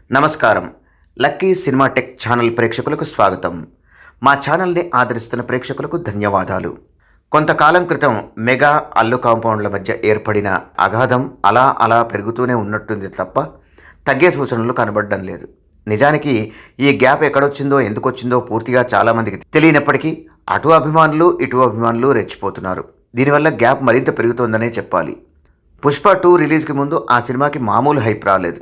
నమస్కారం. Lucky cinema tech channel ప్రేక్షకులకు స్వాగతం. మా ఛానల్ని ఆదరిస్తున్న ప్రేక్షకులకు ధన్యవాదాలు. కొంతకాలం క్రితం మెగా అల్లు కాంపౌండ్ల మధ్య ఏర్పడిన అగాధం అలా పెరుగుతూనే ఉన్నట్టుంది తప్ప తగ్గే సూచనలు కనబడడం లేదు. నిజానికి ఈ గ్యాప్ ఎక్కడొచ్చిందో ఎందుకొచ్చిందో పూర్తిగా చాలామందికి తెలియనప్పటికీ అటు అభిమానులు ఇటు అభిమానులు రెచ్చిపోతున్నారు. దీనివల్ల గ్యాప్ మరింత పెరుగుతోందనే చెప్పాలి. పుష్ప 2 రిలీజ్కి ముందు ఆ సినిమాకి మామూలు హైప్ రాలేదు.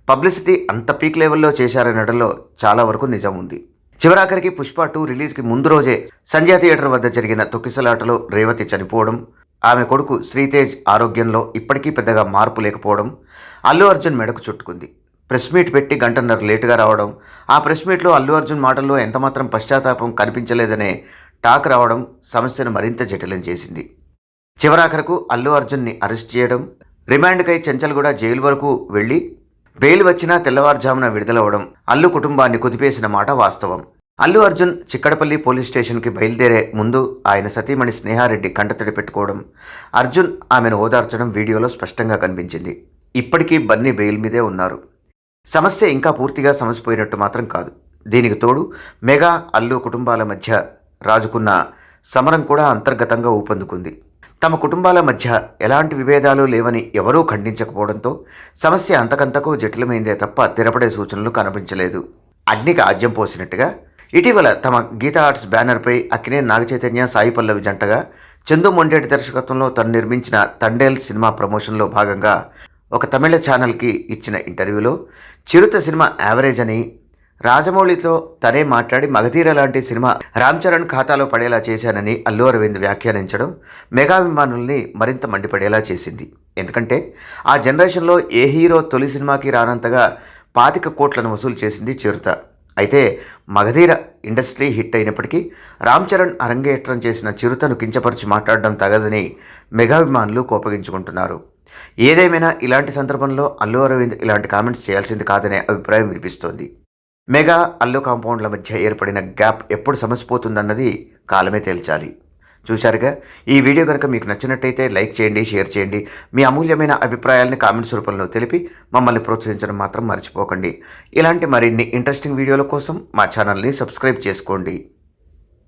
పబ్లిసిటీ అంత పీక్ లెవెల్లో చేశారనడంలో చాలా వరకు నిజం ఉంది. చివరాఖరికి పుష్ప 2 రిలీజ్కి ముందు రోజే సంధ్యా థియేటర్ వద్ద జరిగిన తొక్కిసలాటలో రేవతి చనిపోవడం, ఆమె కొడుకు శ్రీతేజ్ ఆరోగ్యంలో ఇప్పటికీ పెద్దగా మార్పు లేకపోవడం అల్లు అర్జున్ మెడకు చుట్టుకుంది. ప్రెస్ మీట్ పెట్టి గంటన్నర లేటుగా రావడం, ఆ ప్రెస్ మీట్లో అల్లు అర్జున్ మాటల్లో ఎంతమాత్రం పశ్చాత్తాపం కనిపించలేదనే టాక్ రావడం సమస్యను మరింత జటిలం చేసింది. చివరాఖరకు అల్లు అర్జున్ని అరెస్ట్ చేయడం, రిమాండ్కై చెంచల్గూడ జైలు వరకు వెళ్లి బెయిల్ వచ్చినా తెల్లవారుజామున విడుదలవడం అల్లు కుటుంబాన్ని కుదిపేసిన మాట వాస్తవం. అల్లు అర్జున్ చిక్కడపల్లి పోలీస్ స్టేషన్కి బయలుదేరే ముందు ఆయన సతీమణి స్నేహారెడ్డి కంటతడి పెట్టుకోవడం, అర్జున్ ఆమెను ఓదార్చడం వీడియోలో స్పష్టంగా కనిపించింది. ఇప్పటికీ బన్నీ బెయిల్ మీదే ఉన్నారు. సమస్య ఇంకా పూర్తిగా సమసిపోయినట్టు మాత్రం కాదు. దీనికి తోడు మెగా అల్లు కుటుంబాల మధ్య రాజుకున్న సమరం కూడా అంతర్గతంగా ఊపందుకుంది. తమ కుటుంబాల మధ్య ఎలాంటి విభేదాలు లేవని ఎవరూ ఖండించకపోవడంతో సమస్య అంతకంతకు జటిలమైందే తప్ప తెరపడే సూచనలు కనిపించలేదు. అగ్నికి ఆజ్యం పోసినట్టుగా ఇటీవల తమ గీతా ఆర్ట్స్ బ్యానర్పై అక్కినేని నాగచైతన్య, సాయి పల్లవి జంటగా చందు మొండేటి దర్శకత్వంలో తను నిర్మించిన తండేల్ సినిమా ప్రమోషన్లో భాగంగా ఒక తమిళ ఛానల్కి ఇచ్చిన ఇంటర్వ్యూలో చిరుత సినిమా యావరేజ్ అని, రాజమౌళితో తనే మాట్లాడి మగధీర లాంటి సినిమా రామ్ చరణ్ ఖాతాలో పడేలా చేశానని అల్లు అరవింద్ వ్యాఖ్యానించడం మెగాభిమానుల్ని మరింత మండిపడేలా చేసింది. ఎందుకంటే ఆ జనరేషన్లో ఏ హీరో తొలి సినిమాకి రానంతగా 25 కోట్లను వసూలు చేసింది చిరుత. అయితే మగధీర ఇండస్ట్రీ హిట్ అయినప్పటికీ రామ్ చరణ్ అరంగేట్రం చేసిన చిరుతను కించపరిచి మాట్లాడడం తగదని మెగాభిమానులు కోపగించుకుంటున్నారు. ఏదేమైనా ఇలాంటి సందర్భంలో అల్లు అరవింద్ ఇలాంటి కామెంట్స్ చేయాల్సింది కాదనే అభిప్రాయం వినిపిస్తోంది. మెగా అల్లు కాంపౌండ్ల మధ్య ఏర్పడిన గ్యాప్ ఎప్పుడు సమసిపోతుందన్నది కాలమే తేల్చాలి. చూశారుగా, ఈ వీడియో కనుక మీకు నచ్చినట్టయితే లైక్ చేయండి, షేర్ చేయండి. మీ అమూల్యమైన అభిప్రాయాలని కామెంట్స్ రూపంలో తెలిపి మమ్మల్ని ప్రోత్సహించడం మాత్రం మర్చిపోకండి. ఇలాంటి మరిన్ని ఇంట్రెస్టింగ్ వీడియోల కోసం మా ఛానల్ని సబ్స్క్రైబ్ చేసుకోండి.